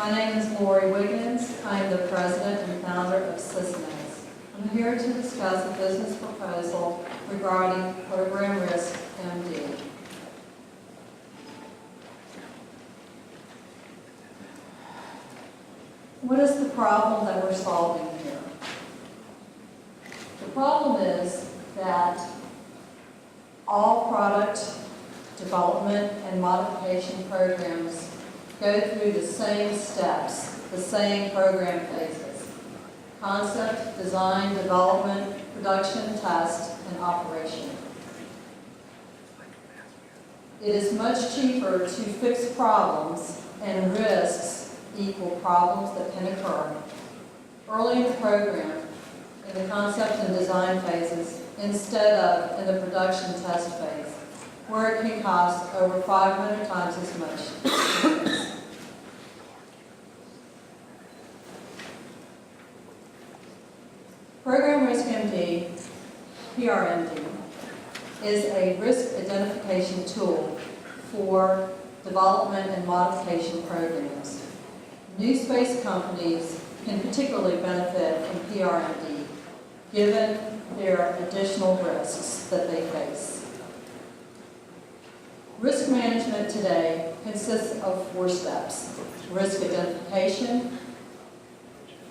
My name is Lori Wiggins. I am the president and founder of Sysenex. I'm here to discuss a business proposal regarding program risk MD. What is the problem that we're solving here? The problem is that all product development and modification programs go through the same steps, the same program phases: concept, design, development, production, test, and operation. It is much cheaper to fix problems and risks equal problems that can occur early in the program, in the concept and design phases, instead of in the production test phase, where it can cost over 500 times as much. Program Risk MD, PRMD, is a risk identification tool for development and modification programs. NewSpace companies can particularly benefit from PRMD, given their additional risks that they face. Risk management today consists of 4 steps: risk identification,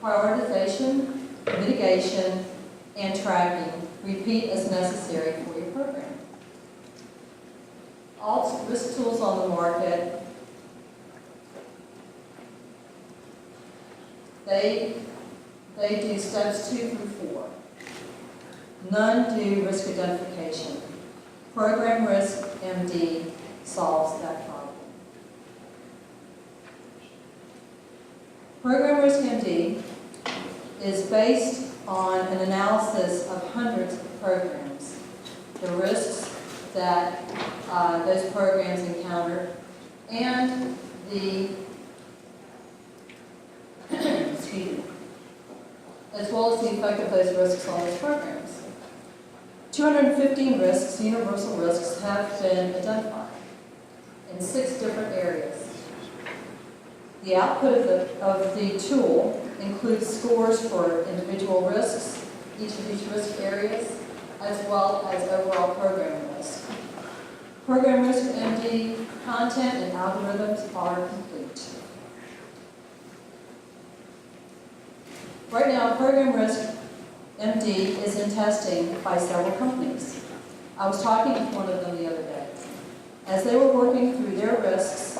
prioritization, mitigation, and tracking. Repeat as necessary for your program. All risk tools on the market, they do steps 2 through 4. None do risk identification. Program Risk MD solves that problem. Program Risk MD is based on an analysis of hundreds of programs, the risks that those programs encounter, and the as well as the effect of those risks on those programs. 215 risks, universal risks, have been identified in 6 different areas. The output of the tool includes scores for individual risks, each of these risk areas, as well as overall program risk. Program Risk MD content and algorithms are complete. Right now, Program Risk MD is in testing by several companies. I was talking with one of them the other day. As they were working through their risks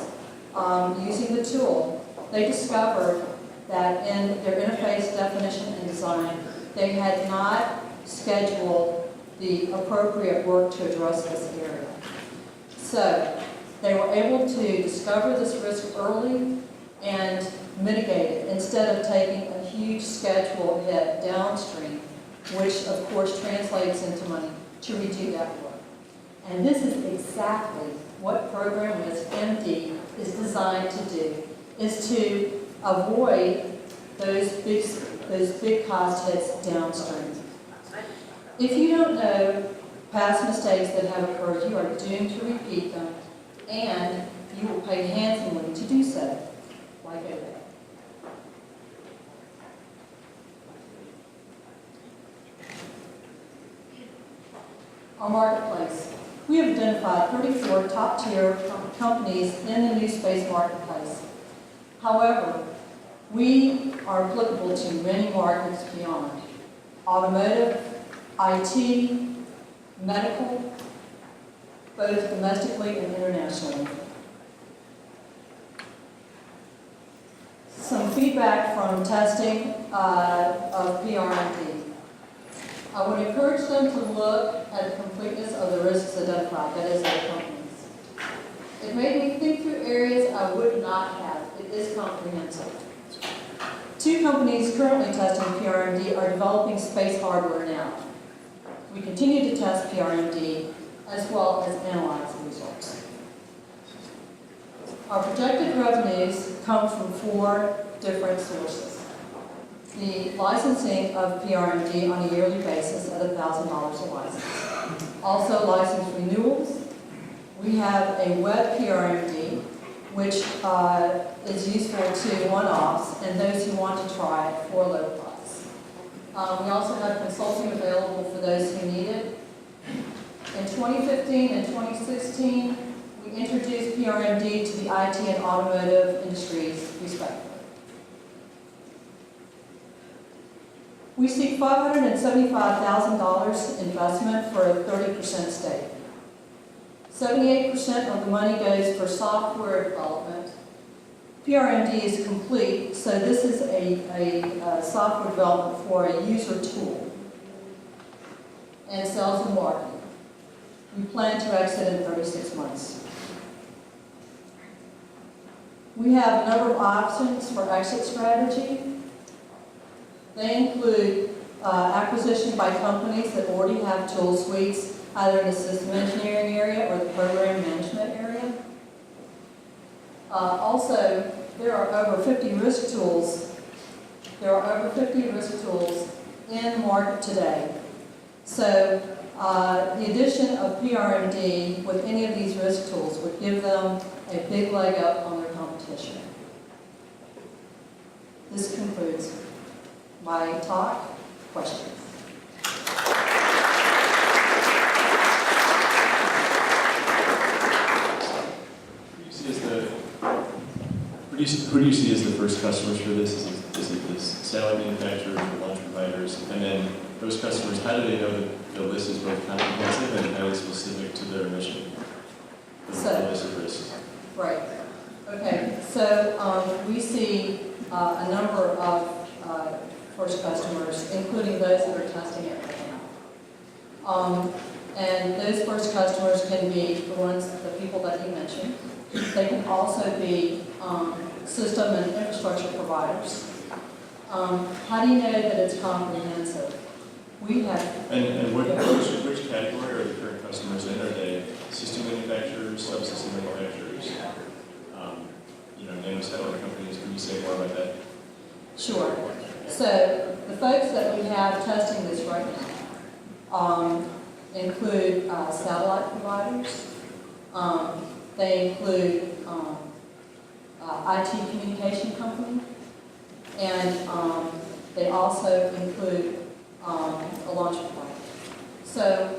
using the tool, they discovered that in their interface definition and design, they had not scheduled the appropriate work to address this area. So they were able to discover this risk early and mitigate it instead of taking a huge schedule hit downstream, which of course translates into money to redo that work. And this is exactly what Program Risk MD is designed to do, is to avoid those big cost hits downstream. If you don't know past mistakes that have occurred, you are doomed to repeat them, and you will pay handsomely to do so, like over there. Our marketplace. We have identified 34 top-tier companies in the NewSpace marketplace. However, we are applicable to many markets beyond: automotive, IT, medical, both domestically and internationally. Some feedback from testing of PRMD. I would encourage them to look at the completeness of the risks identified, that is, their companies. It made me think through areas I would not have. It is comprehensive. 2 companies currently testing PRMD are developing space hardware now. We continue to test PRMD as well as analyze the results. Our projected revenues come from 4 different sources. The licensing of PRMD on a yearly basis at $1,000 a license. Also license renewals. We have a web PRMD, which is useful to one-offs and those who want to try it for low price. We also have consulting available for those who need it. In 2015 and 2016, we introduced PRMD to the IT and automotive industries, respectively. We seek $575,000 investment for a 30% stake. 78% of the money goes for software development. PRMD is complete, so this is a software development for a user tool. And sales and marketing. We plan to exit in 36 months. We have a number of options for exit strategy. They include acquisition by companies that already have tool suites, either in the system engineering area or the program management area. Also, there are over 50 risk tools. There are over 50 risk tools in the market today. So the addition of PRMD with any of these risk tools would give them a big leg up on their competition. This concludes my talk. Questions? Who do you see as the first customers for this? Is it the satellite manufacturers, the launch providers? And then those customers, how do they know that the list is both comprehensive and highly specific to their mission? The list of risks. Right. Okay. So we see a number of first customers, including those that are testing it right now. And those first customers can be the people that you mentioned. They can also be system and infrastructure providers. How do you know that it's comprehensive? We have... And which category are the current customers in? Are they system manufacturers, subsystem manufacturers? Nano-satellite companies? Can you say more about that? Sure. So the folks that we have testing this right now include satellite providers. They include IT communication company, and they also include a launch provider. So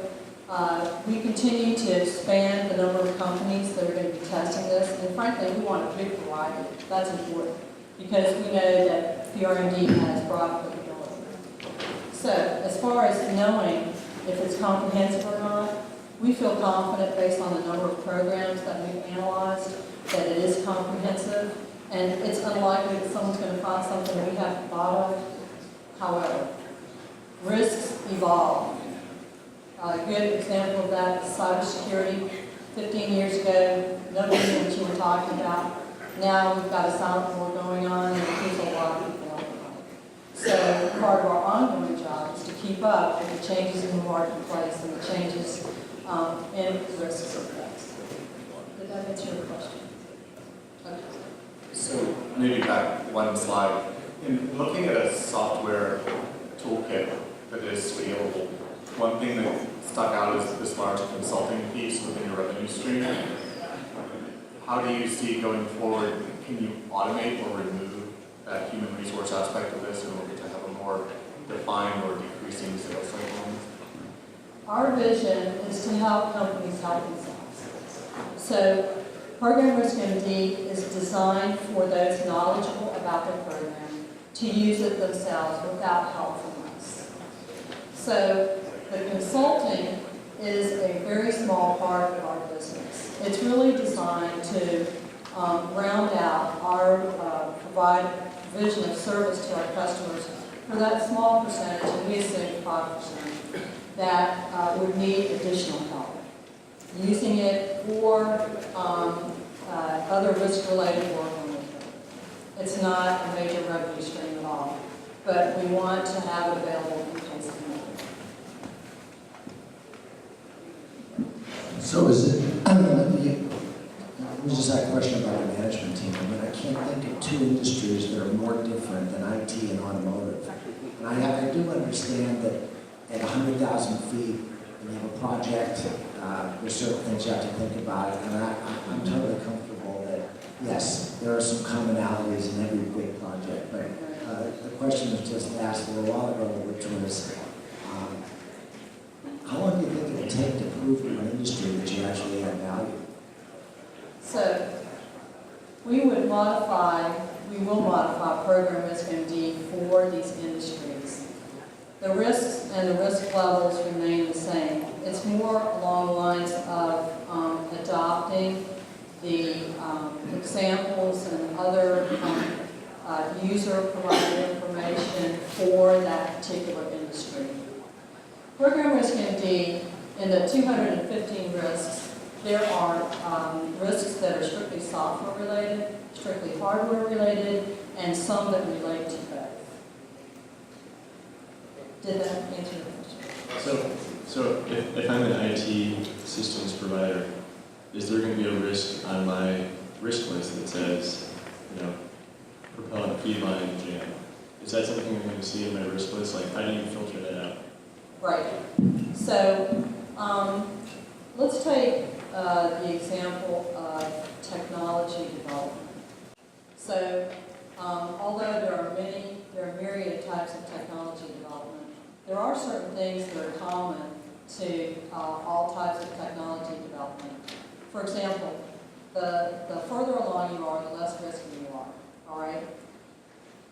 we continue to expand the number of companies that are going to be testing this, and frankly, we want a big variety. That's important because we know that PRMD has broad applicability. So as far as knowing if it's comprehensive or not, we feel confident based on the number of programs that we've analyzed that it is comprehensive, and it's unlikely that someone's going to find something we haven't thought of. However, risks evolve. A good example of that is cybersecurity. 15 years ago, nobody knew what you were talking about. Now we've got a silent war going on, and it keeps a lot of people up at night. So part of our ongoing job is to keep up with the changes in the marketplace and the changes in risks and threats. Did that answer your question? Okay. So maybe back one slide. In looking at a software toolkit that is scalable, one thing that stuck out is this large consulting piece within your revenue stream. How do you see going forward, can you automate or remove that human resource aspect of this in order to have a more defined or decreasing sales cycle? Our vision is to help companies help themselves. So Program Risk MD is designed for those knowledgeable about their program to use it themselves without help from us. So the consulting is a very small part of our business. It's really designed to round out our provision of service to our customers for that small percentage, and we assume 5%, that would need additional help. Using it for other risk-related work on it. It's not a major revenue stream at all, but we want to have it available in case of need. So is it, we just had a question about the management team. I mean, I can't think of two industries that are more different than IT and automotive. And I do understand that at 100,000 feet, when you have a project, there's certain things you have to think about. And I'm totally comfortable that Yes, there are some commonalities in every big project, but the question was just asked a little while ago, which was, how long do you think it will take to prove to an industry that you actually add value? So we will modify program risk MD for these industries. The risks and the risk levels remain the same. It's more along the lines of adopting the examples and other user-provided information for that particular industry. Program risk MD, in the 215 risks, there are risks that are strictly software related, strictly hardware related, and some that relate to both. Did that answer the question? So if I'm an IT systems provider, is there going to be a risk on my risk list that says, propellant feed line jam? Is that something I'm going to see in my risk list? Like, how do you filter that out? Right. So let's take the example of technology development. So although there are myriad types of technology development, there are certain things that are common to all types of technology development. For example, the further along you are, the less risky you are, all right?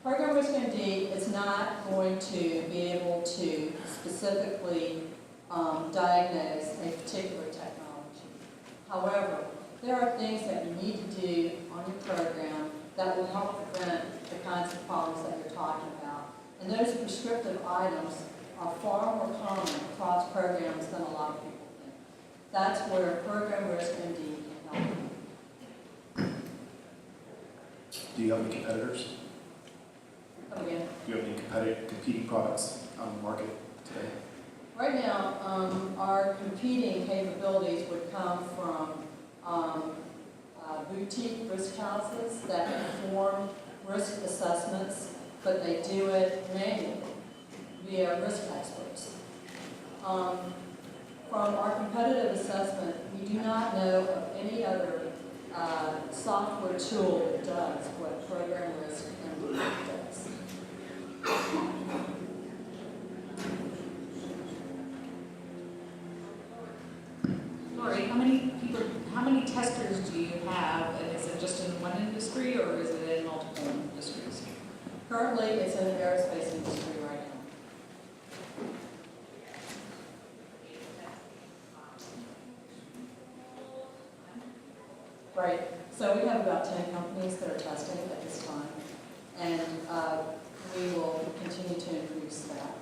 Program risk MD is not going to be able to specifically diagnose a particular technology. However, there are things that you need to do on your program that will help prevent the kinds of problems that you're talking about. And those prescriptive items are far more common across programs than a lot of people think. That's where Program Risk MD can help you. Do you have any competitors? Come again? Do you have any competing products on the market today? Right now, our competing capabilities would come from boutique risk houses that perform risk assessments, but they do it manually via risk experts. From our competitive assessment, we do not know of any other software tool that does what Program Risk MD does. Lori, how many testers do you have? And is it just in one industry or is it in multiple industries? Currently, it's in the aerospace industry right now. Right. So we have about 10 companies that are testing at this time, and we will continue to increase that.